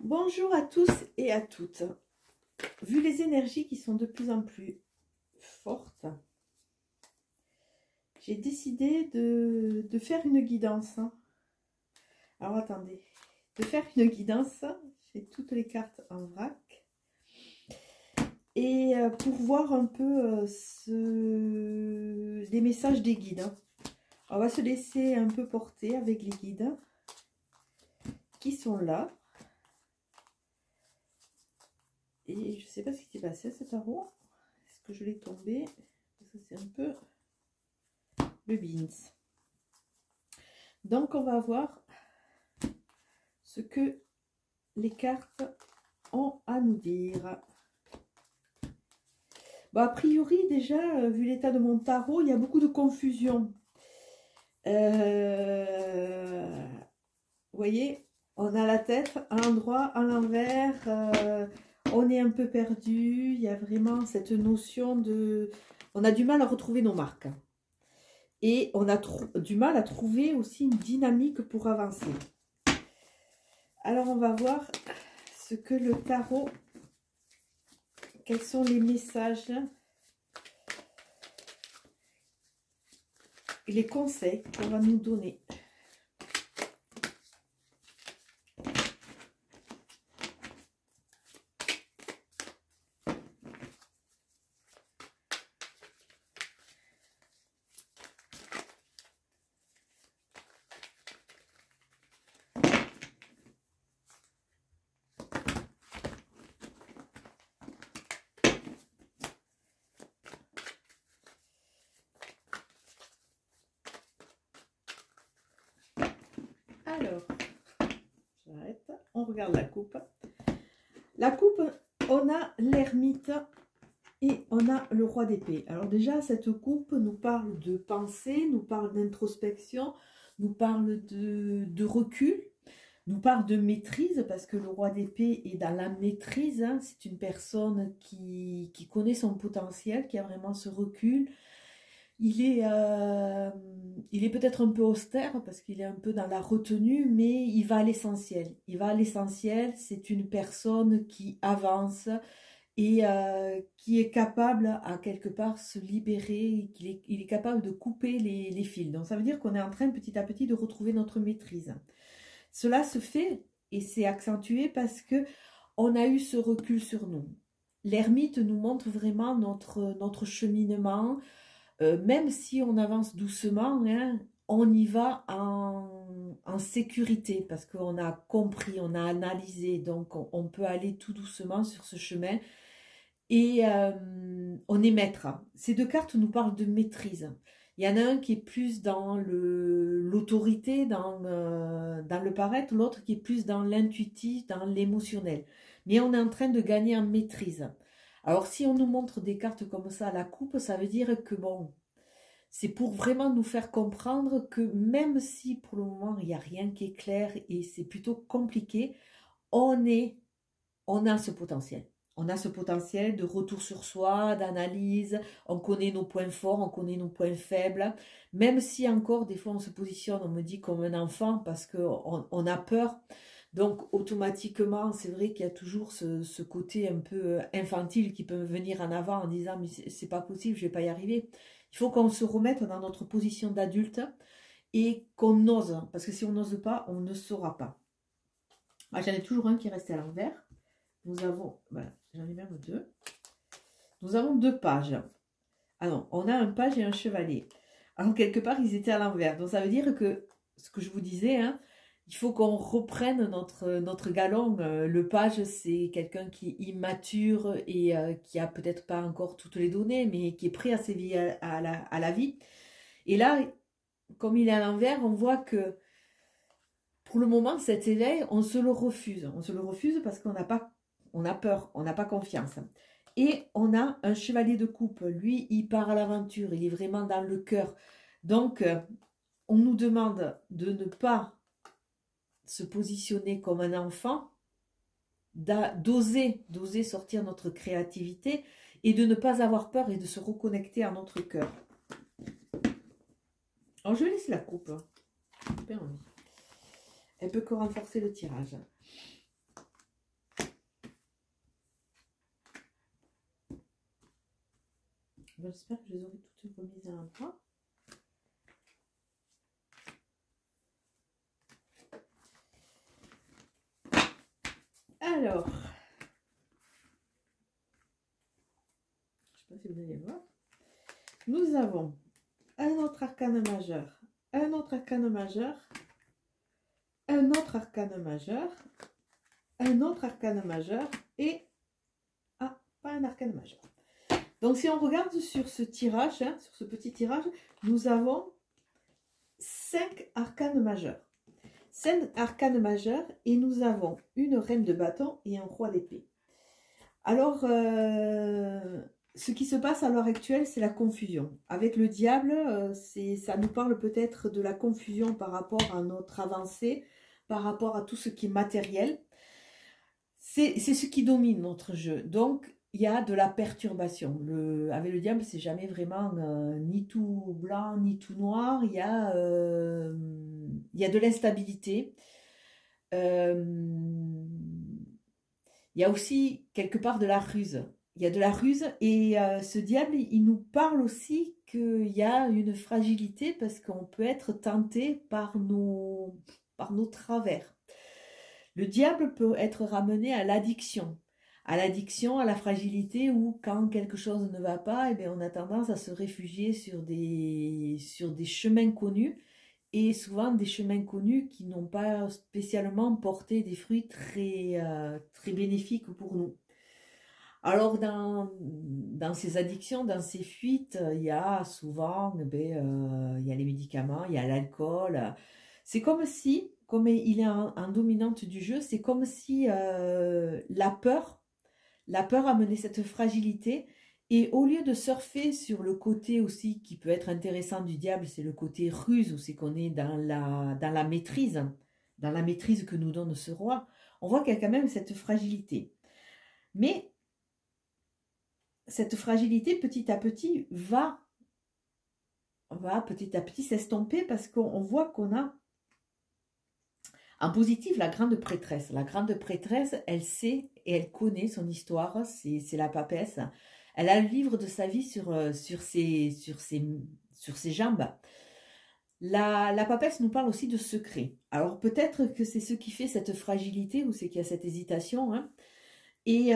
Bonjour à tous et à toutes. Vu les énergies qui sont de plus en plus fortes, j'ai décidé de faire une guidance. Alors attendez, de faire une guidance, j'ai toutes les cartes en vrac. Et pour voir un peu les messages des guides. On va se laisser un peu porter avec les guides qui sont là. Et je ne sais pas ce qui s'est passé à cet tarot. Est-ce que je l'ai tombé? Ça c'est un peu le beans. Donc on va voir ce que les cartes ont à nous dire. Bon, a priori déjà, vu l'état de mon tarot, il y a beaucoup de confusion. Vous voyez, on a la tête à l'endroit, à l'envers, on est un peu perdu, il y a vraiment cette notion de... On a du mal à retrouver nos marques. Et on a du mal à trouver aussi une dynamique pour avancer. Alors on va voir ce que le tarot, quels sont les messages et les conseils qu'on va nous donner. Alors, j'arrête, on regarde la coupe. La coupe, on a l'ermite et on a le roi d'épée. Alors déjà, cette coupe nous parle de pensée, nous parle d'introspection, nous parle de recul, nous parle de maîtrise, parce que le roi d'épée est dans la maîtrise. Hein. C'est une personne qui connaît son potentiel, qui a vraiment ce recul. Il est peut-être un peu austère parce qu'il est un peu dans la retenue, mais il va à l'essentiel. Il va à l'essentiel, c'est une personne qui avance et qui est capable à quelque part se libérer, il est capable de couper les fils. Donc ça veut dire qu'on est en train petit à petit de retrouver notre maîtrise. Cela se fait et c'est accentué parce que on a eu ce recul sur nous. L'ermite nous montre vraiment notre cheminement. Même si on avance doucement, hein, on y va en sécurité parce qu'on a compris, on a analysé, donc on peut aller tout doucement sur ce chemin et on est maître. Ces deux cartes nous parlent de maîtrise. Il y en a un qui est plus dans l'autorité, dans le paraître, l'autre qui est plus dans l'intuitif, dans l'émotionnel. Mais on est en train de gagner en maîtrise. Alors, si on nous montre des cartes comme ça à la coupe, ça veut dire que, bon, c'est pour vraiment nous faire comprendre que même si pour le moment, il n'y a rien qui est clair et c'est plutôt compliqué, on a ce potentiel. On a ce potentiel de retour sur soi, d'analyse, on connaît nos points forts, on connaît nos points faibles, même si encore des fois on se positionne, on me dit comme un enfant parce qu'on a peur. Donc automatiquement, c'est vrai qu'il y a toujours ce côté un peu infantile qui peut venir en avant en disant mais c'est pas possible, je vais pas y arriver. Il faut qu'on se remette dans notre position d'adulte et qu'on ose, parce que si on n'ose pas, on ne saura pas. Ah, j'en ai toujours un qui est resté à l'envers. Nous avons, voilà, j'en ai même deux. Nous avons deux pages. Ah non, on a un page et un chevalier. Alors quelque part, ils étaient à l'envers. Donc ça veut dire que, ce que je vous disais, hein, il faut qu'on reprenne notre galon. Le page, c'est quelqu'un qui est immature et qui a peut-être pas encore toutes les données, mais qui est prêt à s'éveiller à la vie. Et là, comme il est à l'envers, on voit que pour le moment, cet éveil, on se le refuse. On se le refuse parce qu'on n'a pas, on a peur, on n'a pas confiance. Et on a un chevalier de coupe. Lui, il part à l'aventure. Il est vraiment dans le cœur. Donc, on nous demande de ne pas se positionner comme un enfant, d'oser sortir notre créativité et de ne pas avoir peur et de se reconnecter à notre cœur. Alors, je vais laisser la coupe. Super envie. Elle peut que renforcer le tirage. J'espère que je les aurai toutes remises à l'endroit. Alors, je ne sais pas si vous allez voir. Nous avons un autre arcane majeur, un autre arcane majeur, un autre arcane majeur, un autre arcane majeur et pas un arcane majeur. Donc si on regarde sur ce tirage, hein, sur ce petit tirage, nous avons 5 arcanes majeurs. 5 arcanes majeurs et nous avons une reine de bâton et un roi d'épée. Alors, ce qui se passe à l'heure actuelle, c'est la confusion. Avec le diable, ça nous parle peut-être de la confusion par rapport à notre avancée, par rapport à tout ce qui est matériel. C'est ce qui domine notre jeu. Donc, il y a de la perturbation. Avec le diable, c'est jamais vraiment ni tout blanc, ni tout noir. Il y a de l'instabilité. Il y a aussi quelque part de la ruse. Il y a de la ruse et ce diable, il nous parle aussi qu'il y a une fragilité parce qu'on peut être tenté par nos travers. Le diable peut être ramené à l'addiction, à la fragilité où quand quelque chose ne va pas, eh bien, on a tendance à se réfugier sur des chemins connus et souvent des chemins connus qui n'ont pas spécialement porté des fruits très bénéfiques pour nous. Alors dans ces addictions, dans ces fuites, il y a souvent il y a les médicaments, il y a l'alcool. C'est comme si, comme il est en dominante du jeu, c'est comme si la peur amenait cette fragilité. Et au lieu de surfer sur le côté aussi qui peut être intéressant du diable, c'est le côté ruse, où c'est qu'on est dans la maîtrise que nous donne ce roi, on voit qu'il y a quand même cette fragilité. Mais cette fragilité, petit à petit, va petit à petit s'estomper parce qu'on voit qu'on a en positif la grande prêtresse. La grande prêtresse, elle sait et elle connaît son histoire, c'est la papesse. Elle a le livre de sa vie sur ses jambes. La papesse nous parle aussi de secrets. Alors peut-être que c'est ce qui fait cette fragilité ou c'est qu'il y a cette hésitation, hein. Et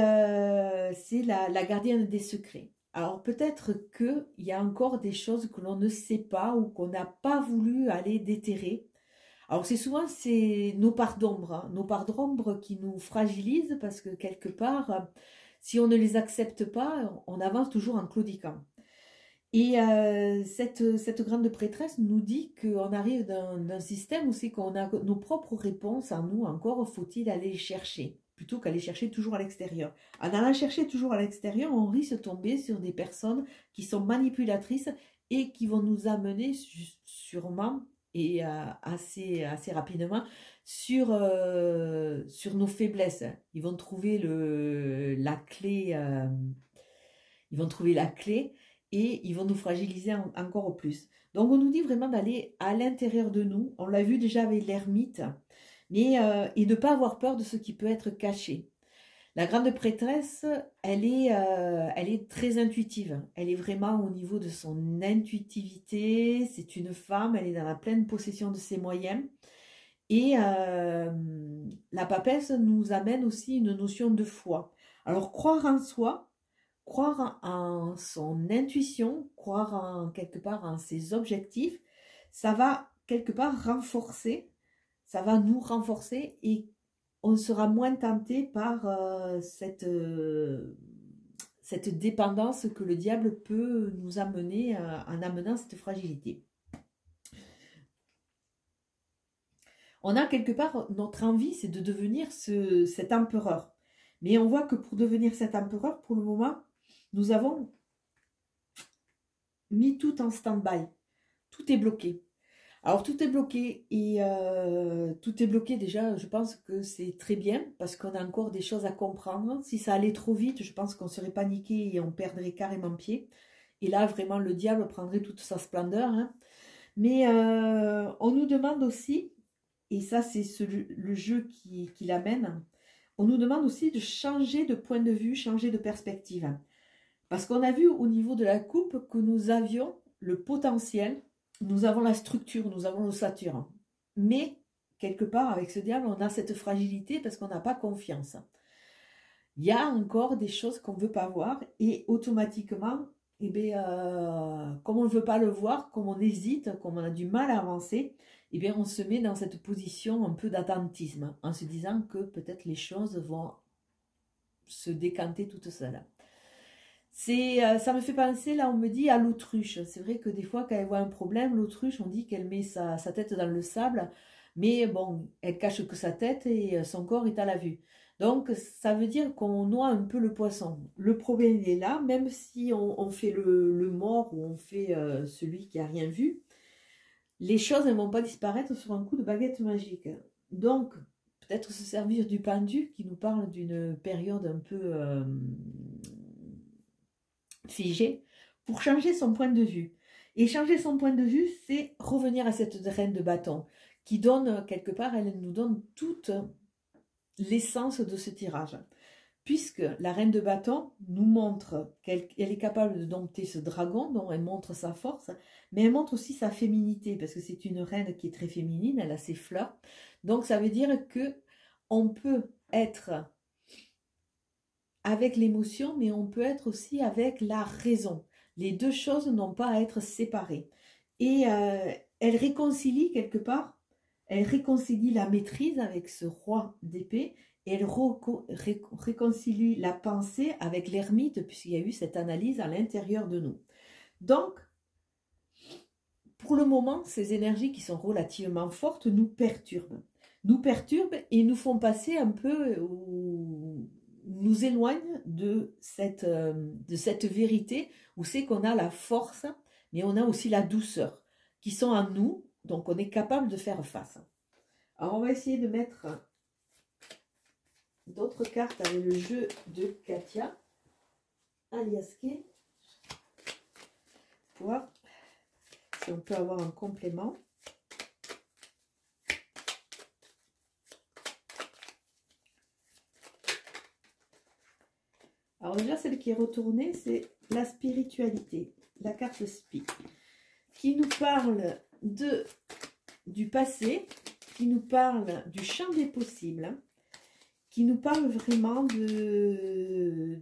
c'est la gardienne des secrets. Alors peut-être qu'il y a encore des choses que l'on ne sait pas ou qu'on n'a pas voulu aller déterrer. Alors c'est souvent nos parts d'ombre, hein, nos parts d'ombre qui nous fragilisent parce que quelque part, si on ne les accepte pas, on avance toujours en claudiquant. Et cette grande prêtresse nous dit qu'on arrive d'un système où c'est qu'on a nos propres réponses en nous, encore faut-il aller les chercher, plutôt qu'aller chercher toujours à l'extérieur. En allant chercher toujours à l'extérieur, on risque de tomber sur des personnes qui sont manipulatrices et qui vont nous amener sûrement et assez rapidement sur nos faiblesses. Ils vont trouver la clé, et ils vont nous fragiliser encore plus. Donc on nous dit vraiment d'aller à l'intérieur de nous. On l'a vu déjà avec l'ermite, mais et de ne pas avoir peur de ce qui peut être caché. La grande prêtresse, elle est très intuitive. Elle est vraiment au niveau de son intuitivité. C'est une femme, elle est dans la pleine possession de ses moyens. Et la papesse nous amène aussi une notion de foi. Alors croire en soi, croire en son intuition, croire quelque part en ses objectifs, ça va quelque part renforcer, ça va nous renforcer et on sera moins tenté par cette dépendance que le diable peut nous amener en amenant cette fragilité. On a quelque part, notre envie, c'est de devenir cet empereur. Mais on voit que pour devenir cet empereur, pour le moment, nous avons mis tout en stand-by. Tout est bloqué. Alors tout est bloqué et tout est bloqué déjà, je pense que c'est très bien parce qu'on a encore des choses à comprendre. Si ça allait trop vite, je pense qu'on serait paniqué et on perdrait carrément pied. Et là, vraiment, le diable prendrait toute sa splendeur, hein. Mais on nous demande aussi, et ça c'est le jeu qui l'amène, on nous demande aussi de changer de point de vue, changer de perspective. Parce qu'on a vu au niveau de la coupe que nous avions le potentiel, nous avons la structure, nous avons l'ossature. Mais, quelque part, avec ce diable, on a cette fragilité parce qu'on n'a pas confiance. Il y a encore des choses qu'on ne veut pas voir et automatiquement, eh bien, comme on ne veut pas le voir, comme on hésite, comme on a du mal à avancer, eh bien, on se met dans cette position un peu d'attentisme en se disant que peut-être les choses vont se décanter toutes seules. Ça me fait penser, là on me dit à l'autruche. C'est vrai que des fois quand elle voit un problème, l'autruche on dit qu'elle met sa tête dans le sable, mais bon, elle cache que sa tête et son corps est à la vue. Donc ça veut dire qu'on noie un peu le poisson. Le problème il est là, même si on fait le mort ou on fait celui qui a rien vu, les choses ne vont pas disparaître sur un coup de baguette magique. Donc peut-être se servir du pendu qui nous parle d'une période un peu figée pour changer son point de vue. Et changer son point de vue, c'est revenir à cette reine de bâton qui donne, quelque part, elle nous donne toute l'essence de ce tirage. Puisque la reine de bâton nous montre qu'elle est capable de dompter ce dragon, dont elle montre sa force, mais elle montre aussi sa féminité, parce que c'est une reine qui est très féminine, elle a ses fleurs. Donc ça veut dire que on peut être avec l'émotion, mais on peut être aussi avec la raison. Les deux choses n'ont pas à être séparées. Et elle réconcilie quelque part, elle réconcilie la maîtrise avec ce roi d'épée, et elle réconcilie la pensée avec l'ermite, puisqu'il y a eu cette analyse à l'intérieur de nous. Donc, pour le moment, ces énergies qui sont relativement fortes nous perturbent et nous font passer un peu, nous éloignent de cette vérité où c'est qu'on a la force, mais on a aussi la douceur qui sont en nous, donc on est capable de faire face. Alors on va essayer de mettre d'autres cartes avec le jeu de Katia Aliaske, pour voir si on peut avoir un complément. Alors déjà, celle qui est retournée, c'est la spiritualité, la carte Spi, qui nous parle du passé, qui nous parle du champ des possibles, qui nous parle vraiment de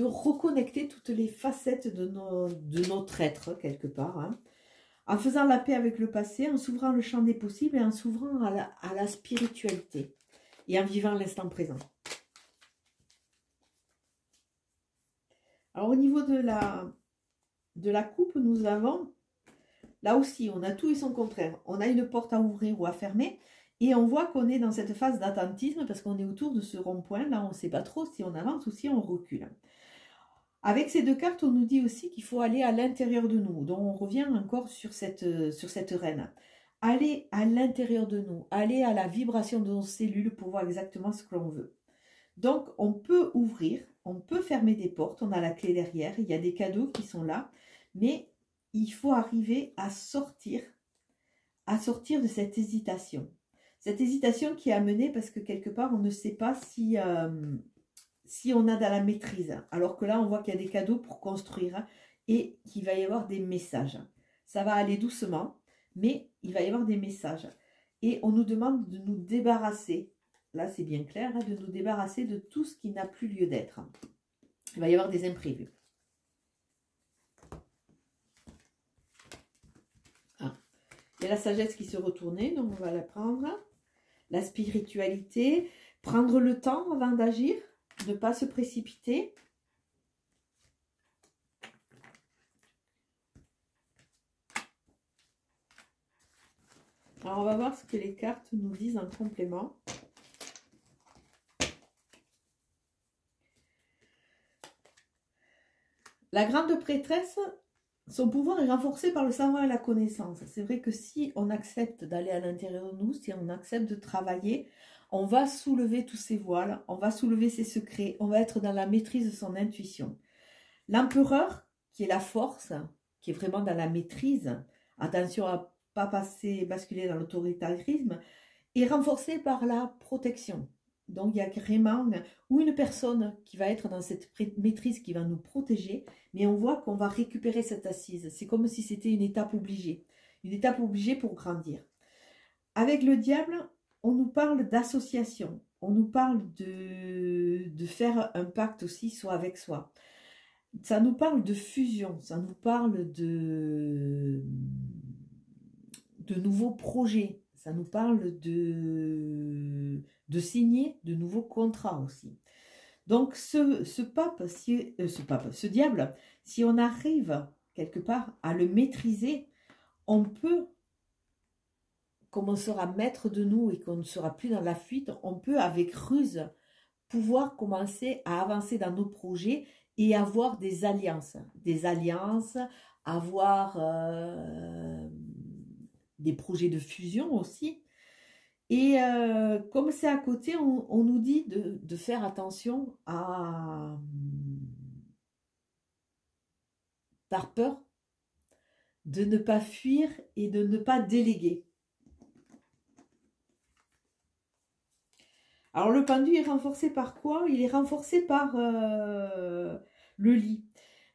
reconnecter toutes les facettes de notre être, quelque part, hein, en faisant la paix avec le passé, en s'ouvrant le champ des possibles et en s'ouvrant à la spiritualité et en vivant l'instant présent. Alors au niveau de la coupe, nous avons, là aussi, on a tout et son contraire. On a une porte à ouvrir ou à fermer et on voit qu'on est dans cette phase d'attentisme parce qu'on est autour de ce rond-point. Là, on ne sait pas trop si on avance ou si on recule. Avec ces deux cartes, on nous dit aussi qu'il faut aller à l'intérieur de nous. Donc on revient encore sur cette reine. Aller à l'intérieur de nous, aller à la vibration de nos cellules pour voir exactement ce que l'on veut. Donc, on peut ouvrir, on peut fermer des portes, on a la clé derrière, il y a des cadeaux qui sont là, mais il faut arriver à sortir de cette hésitation. Cette hésitation qui est amenée parce que quelque part, on ne sait pas si on a de la maîtrise. Alors que là, on voit qu'il y a des cadeaux pour construire et qu'il va y avoir des messages. Ça va aller doucement, mais il va y avoir des messages. Et on nous demande de nous débarrasser. Là, c'est bien clair, hein, de nous débarrasser de tout ce qui n'a plus lieu d'être. Il va y avoir des imprévus. Ah. Il y a la sagesse qui se retournait, donc on va la prendre. La spiritualité, prendre le temps avant d'agir, ne pas se précipiter. Alors, on va voir ce que les cartes nous disent en complément. La grande prêtresse, son pouvoir est renforcé par le savoir et la connaissance. C'est vrai que si on accepte d'aller à l'intérieur de nous, si on accepte de travailler, on va soulever tous ces voiles, on va soulever ses secrets, on va être dans la maîtrise de son intuition. L'empereur, qui est la force, qui est vraiment dans la maîtrise, attention à ne pas basculer dans l'autoritarisme, est renforcé par la protection. Donc, il y a vraiment ou une personne qui va être dans cette maîtrise qui va nous protéger, mais on voit qu'on va récupérer cette assise. C'est comme si c'était une étape obligée pour grandir. Avec le diable, on nous parle d'association, on nous parle de faire un pacte aussi, soit avec soi. Ça nous parle de fusion, ça nous parle de nouveaux projets, ça nous parle de signer de nouveaux contrats aussi. Donc ce diable, si on arrive quelque part à le maîtriser, on peut, comme on sera maître de nous et qu'on ne sera plus dans la fuite, on peut avec ruse pouvoir commencer à avancer dans nos projets et avoir des alliances, avoir des projets de fusion aussi. Et comme c'est à côté, on nous dit de faire attention à, par peur, de ne pas fuir et de ne pas déléguer. Alors le pendu est renforcé par quoi? Il est renforcé par le lit.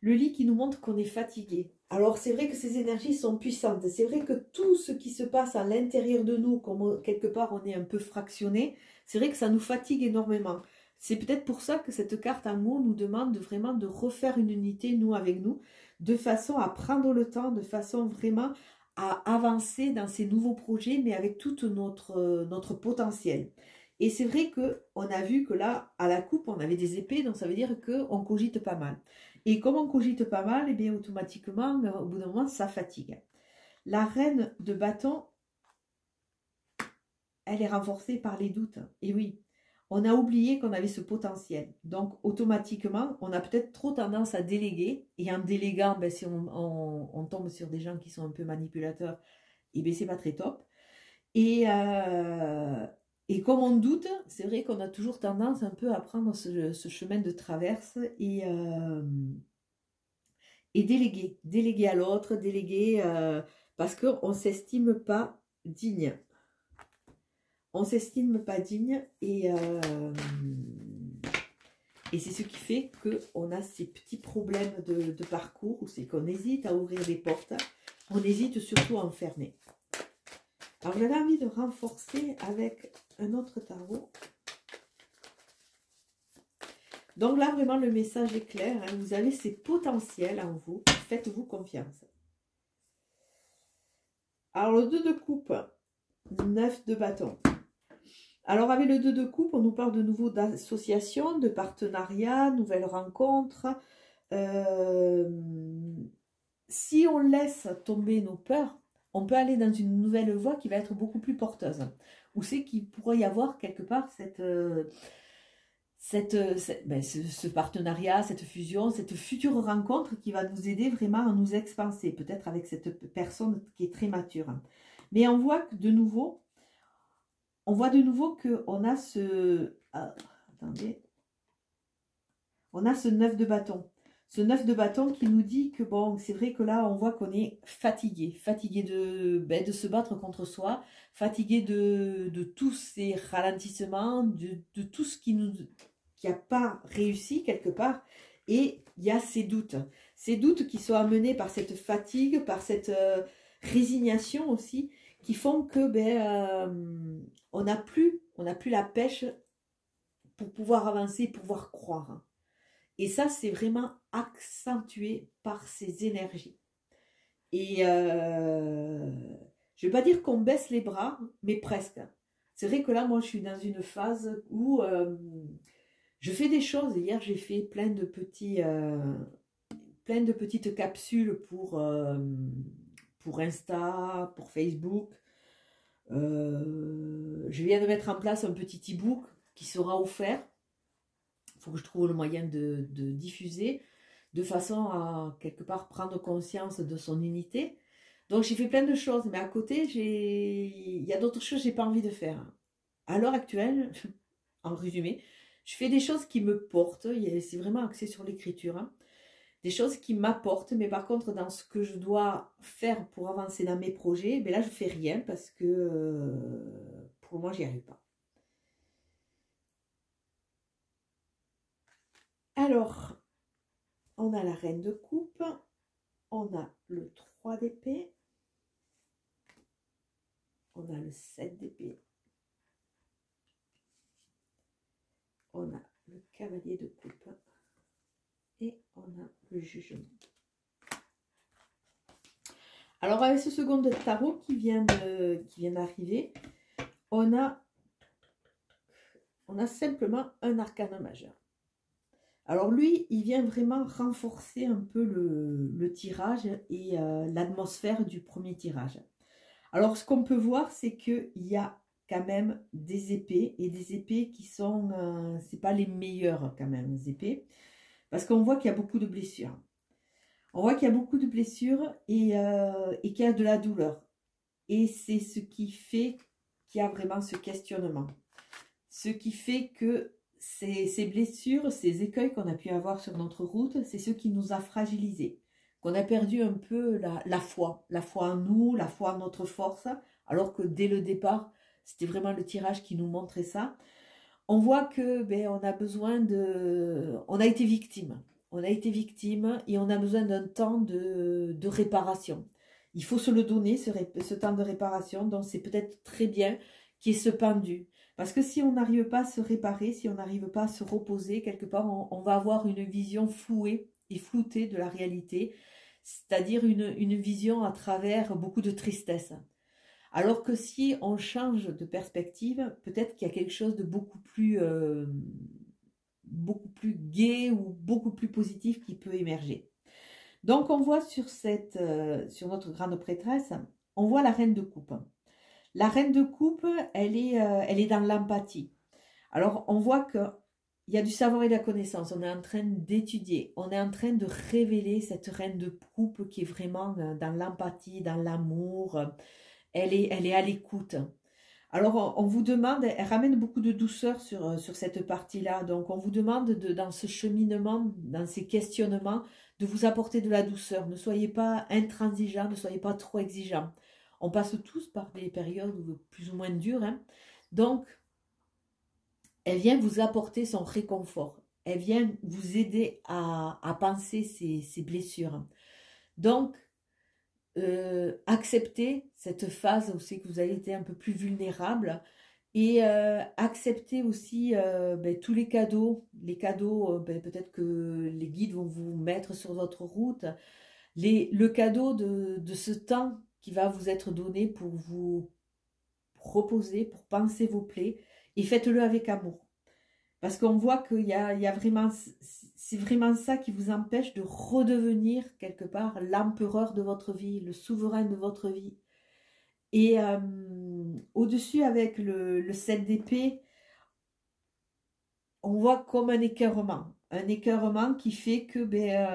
Le lit qui nous montre qu'on est fatigué. Alors c'est vrai que ces énergies sont puissantes. C'est vrai que tout ce qui se passe à l'intérieur de nous, comme quelque part on est un peu fractionné, c'est vrai que ça nous fatigue énormément. C'est peut-être pour ça que cette carte amour nous demande vraiment de refaire une unité, nous avec nous, de façon à prendre le temps, de façon vraiment à avancer dans ces nouveaux projets, mais avec tout notre potentiel. Et c'est vrai qu'on a vu que là, à la coupe, on avait des épées, donc ça veut dire qu'on cogite pas mal. Et comme on cogite pas mal, et bien automatiquement, au bout d'un moment, ça fatigue. La reine de bâton, elle est renforcée par les doutes. Et oui, on a oublié qu'on avait ce potentiel. Donc automatiquement, on a peut-être trop tendance à déléguer. Et en déléguant, ben, si on tombe sur des gens qui sont un peu manipulateurs, et bien c'est pas très top. Et comme on doute, c'est vrai qu'on a toujours tendance un peu à prendre ce chemin de traverse et déléguer à l'autre, parce qu'on ne s'estime pas digne. On ne s'estime pas digne et c'est ce qui fait qu'on a ces petits problèmes de parcours, c'est qu'on hésite à ouvrir des portes, on hésite surtout à enfermer. Alors j'avais envie de renforcer avec un autre tarot. Donc là vraiment le message est clair, hein, vous avez ces potentiels en vous, faites-vous confiance. Alors le 2 de coupe, 9 de bâton. Alors avec le 2 de coupe, on nous parle de nouveau d'association, de partenariat, nouvelles rencontres. Si on laisse tomber nos peurs, on peut aller dans une nouvelle voie qui va être beaucoup plus porteuse. Où c'est qu'il pourrait y avoir quelque part ce partenariat, cette fusion, cette future rencontre qui va nous aider vraiment à nous expanser, peut-être avec cette personne qui est très mature. Mais on voit que de nouveau qu'on a on a ce 9 de bâton. Ce 9 de bâton qui nous dit que bon, c'est vrai que là, on voit qu'on est fatigué de se battre contre soi, fatigué de tous ces ralentissements, de tout ce qui n'a pas réussi quelque part. Et il y a ces doutes qui sont amenés par cette fatigue, par cette résignation aussi, qui font que on n'a plus la pêche pour pouvoir avancer, pour pouvoir croire. Et ça, c'est vraiment accentué par ces énergies. Et je ne vais pas dire qu'on baisse les bras, mais presque. C'est vrai que là, moi, je suis dans une phase où je fais des choses. Hier, j'ai fait plein de petites capsules pour Insta, pour Facebook. Je viens de mettre en place un petit e-book qui sera offert. Il faut que je trouve le moyen de diffuser de façon à quelque part prendre conscience de son unité. Donc j'ai fait plein de choses, mais à côté, il y a d'autres choses que je n'ai pas envie de faire. À l'heure actuelle, en résumé, je fais des choses qui me portent, c'est vraiment axé sur l'écriture, hein. Des choses qui m'apportent, mais par contre, dans ce que je dois faire pour avancer dans mes projets, là, je ne fais rien parce que pour le moment, j'y arrive pas. Alors, on a la reine de coupe, on a le 3 d'épée, on a le 7 d'épée, on a le cavalier de coupe et on a le jugement. Alors avec ce second de tarot qui vient d'arriver, on a simplement un arcane majeur. Alors lui, il vient vraiment renforcer un peu le tirage et l'atmosphère du premier tirage. Alors ce qu'on peut voir, c'est qu'il y a quand même des épées, et des épées qui sont, c'est pas les meilleures quand même, les épées, parce qu'on voit qu'il y a beaucoup de blessures. On voit qu'il y a beaucoup de blessures et qu'il y a de la douleur. Et c'est ce qui fait qu'il y a vraiment ce questionnement. Ce qui fait que ces blessures, ces écueils qu'on a pu avoir sur notre route, c'est ce qui nous a fragilisés. Qu'on a perdu un peu la foi en nous, la foi en notre force, alors que dès le départ, c'était vraiment le tirage qui nous montrait ça. On voit que on a besoin de... On a été victime. On a été victime et on a besoin d'un temps de réparation. Il faut se le donner, ce temps de réparation. Donc c'est peut-être très bien qu'il y ait ce pendu. Parce que si on n'arrive pas à se réparer, si on n'arrive pas à se reposer, quelque part, on va avoir une vision flouée et floutée de la réalité. C'est-à-dire une vision à travers beaucoup de tristesse. Alors que si on change de perspective, peut-être qu'il y a quelque chose de beaucoup plus gai ou beaucoup plus positif qui peut émerger. Donc on voit sur notre grande prêtresse, on voit la reine de coupe. La reine de coupe, elle est dans l'empathie. Alors on voit que il y a du savoir et de la connaissance, on est en train d'étudier, on est en train de révéler cette reine de coupe qui est vraiment dans l'empathie, dans l'amour, elle est à l'écoute. Alors on vous demande, elle ramène beaucoup de douceur sur cette partie-là, donc on vous demande dans ce cheminement, dans ces questionnements, de vous apporter de la douceur. Ne soyez pas intransigeants, ne soyez pas trop exigeants. On passe tous par des périodes plus ou moins dures, hein. Donc elle vient vous apporter son réconfort. Elle vient vous aider à penser ces blessures. Donc, acceptez cette phase où c'est que vous avez été un peu plus vulnérable et acceptez aussi tous les cadeaux peut-être que les guides vont vous mettre sur votre route, le cadeau de ce temps qui va vous être donné pour vous reposer, pour panser vos plaies, et faites-le avec amour. Parce qu'on voit qu'il y a vraiment, c'est vraiment ça qui vous empêche de redevenir quelque part l'empereur de votre vie, le souverain de votre vie. Et au-dessus avec le 7 d'épée, on voit comme un écœurement qui fait que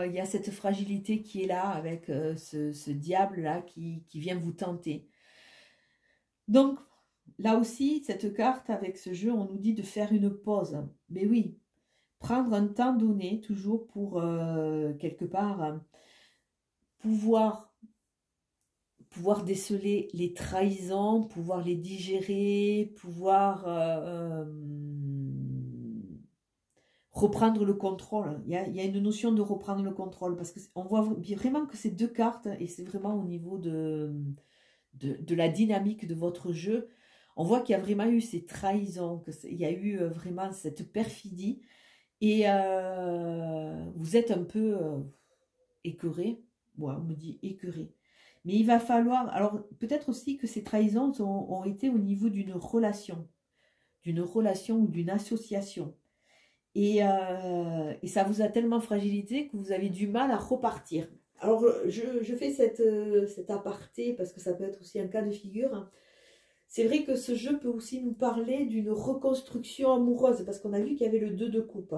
il y a cette fragilité qui est là avec ce diable-là qui vient vous tenter. Donc, là aussi, cette carte, avec ce jeu, on nous dit de faire une pause. Mais oui, prendre un temps donné, toujours pour, quelque part, pouvoir déceler les trahisons, pouvoir les digérer, pouvoir reprendre le contrôle. Il y a une notion de reprendre le contrôle, parce qu'on voit vraiment que ces deux cartes, et c'est vraiment au niveau de la dynamique de votre jeu, on voit qu'il y a vraiment eu ces trahisons, qu'il y a eu vraiment cette perfidie, et vous êtes un peu écœuré. Ouais, on me dit écœuré. Mais il va falloir, alors peut-être aussi que ces trahisons ont été au niveau d'une relation ou d'une association. Et ça vous a tellement fragilisé que vous avez du mal à repartir. Alors je fais cet aparté parce que ça peut être aussi un cas de figure, hein. C'est vrai que ce jeu peut aussi nous parler d'une reconstruction amoureuse, parce qu'on a vu qu'il y avait le 2 de coupe.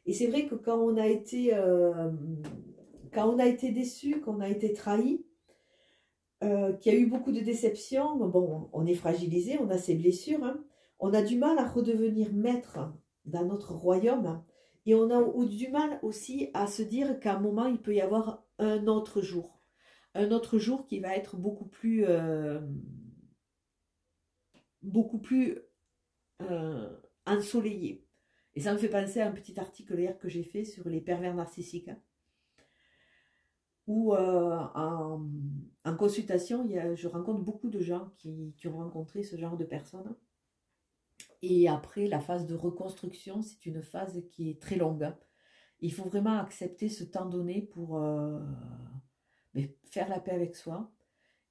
Et c'est vrai que quand on a été déçu, qu'on a été trahi, qu'il y a eu beaucoup de déceptions, bon, on est fragilisé, on a ces blessures, hein. On a du mal à redevenir maître dans notre royaume, et on a du mal aussi à se dire qu'à un moment, il peut y avoir un autre jour qui va être beaucoup plus ensoleillé. Et ça me fait penser à un petit article hier que j'ai fait sur les pervers narcissiques, hein, où en consultation, je rencontre beaucoup de gens qui ont rencontré ce genre de personnes. Et après, la phase de reconstruction, c'est une phase qui est très longue, hein. Il faut vraiment accepter ce temps donné pour faire la paix avec soi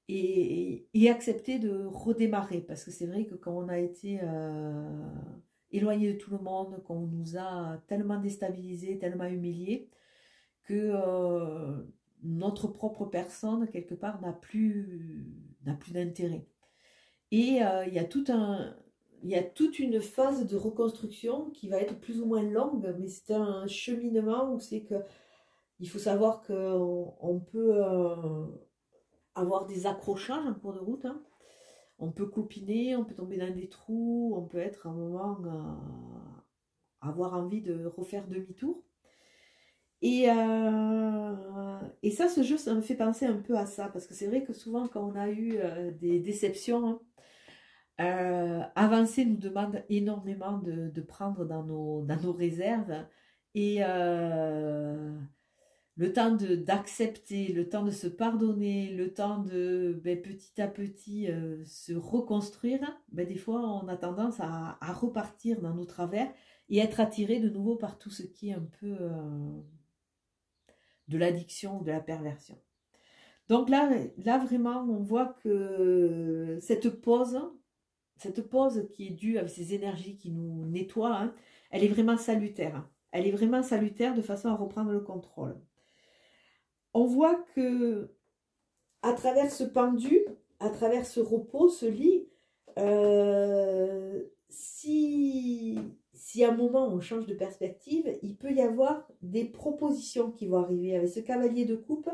et accepter de redémarrer. Parce que c'est vrai que quand on a été éloigné de tout le monde, qu'on nous a tellement déstabilisés, tellement humiliés, que notre propre personne, quelque part, n'a plus d'intérêt. Et il y a toute une phase de reconstruction qui va être plus ou moins longue, mais c'est un cheminement où c'est que il faut savoir qu'on peut avoir des accrochages en cours de route, hein. On peut copiner, on peut tomber dans des trous, on peut être à un moment avoir envie de refaire demi-tour. Et ça, ce jeu, ça me fait penser un peu à ça, parce que c'est vrai que souvent, quand on a eu des déceptions, hein, avancer nous demande énormément de prendre dans nos réserves, et le temps d'accepter, le temps de se pardonner, le temps de petit à petit se reconstruire, des fois on a tendance à repartir dans nos travers et être attiré de nouveau par tout ce qui est un peu de l'addiction ou de la perversion. Donc là vraiment on voit que cette pause qui est due à ces énergies qui nous nettoient, hein, elle est vraiment salutaire, hein. Elle est vraiment salutaire de façon à reprendre le contrôle. On voit que à travers ce pendu, à travers ce repos, ce lit, si à un moment on change de perspective, il peut y avoir des propositions qui vont arriver. Avec ce cavalier de coupe,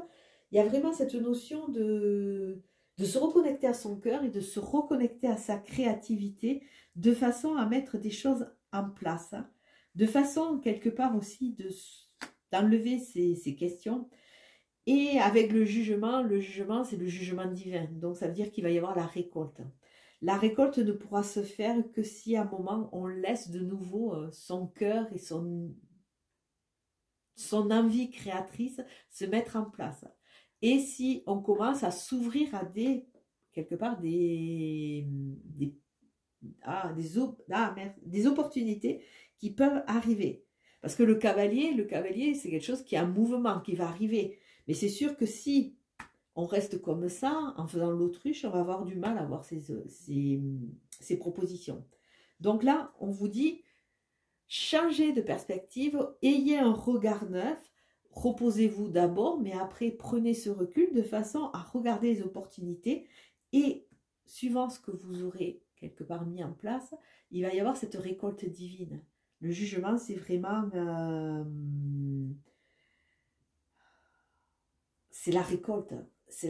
il y a vraiment cette notion de se reconnecter à son cœur et de se reconnecter à sa créativité de façon à mettre des choses en place, hein, de façon quelque part aussi d'enlever ces questions. Et avec le jugement, c'est le jugement divin. Donc ça veut dire qu'il va y avoir la récolte. La récolte ne pourra se faire que si à un moment on laisse de nouveau son cœur et son envie créatrice se mettre en place. Et si on commence à s'ouvrir à des opportunités qui peuvent arriver. Parce que le cavalier, c'est quelque chose qui est un mouvement, qui va arriver. Mais c'est sûr que si on reste comme ça, en faisant l'autruche, on va avoir du mal à avoir ces propositions. Donc là, on vous dit, changez de perspective, ayez un regard neuf, reposez-vous d'abord, mais après, prenez ce recul de façon à regarder les opportunités et, suivant ce que vous aurez quelque part mis en place, il va y avoir cette récolte divine. Le jugement, c'est vraiment... c'est la récolte, c'est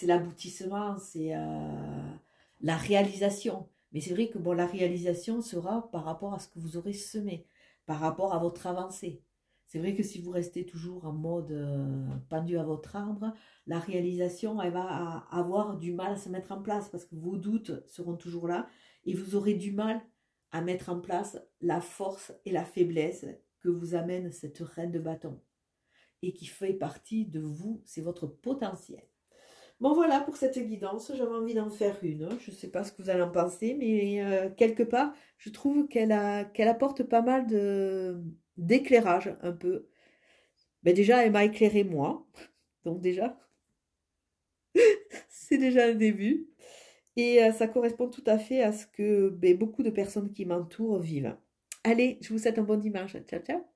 l'aboutissement, c'est la réalisation. Mais c'est vrai que bon, la réalisation sera par rapport à ce que vous aurez semé, par rapport à votre avancée. C'est vrai que si vous restez toujours en mode pendu à votre arbre, la réalisation, elle va avoir du mal à se mettre en place parce que vos doutes seront toujours là et vous aurez du mal à mettre en place la force et la faiblesse que vous amène cette reine de bâton et qui fait partie de vous, c'est votre potentiel. Bon voilà pour cette guidance, j'avais envie d'en faire une, je ne sais pas ce que vous allez en penser, mais quelque part, je trouve qu'elle apporte pas mal d'éclairage un peu. Déjà, elle m'a éclairé moi, donc déjà, c'est déjà un début. Et ça correspond tout à fait à ce que beaucoup de personnes qui m'entourent vivent. Allez, je vous souhaite un bon dimanche. Ciao, ciao.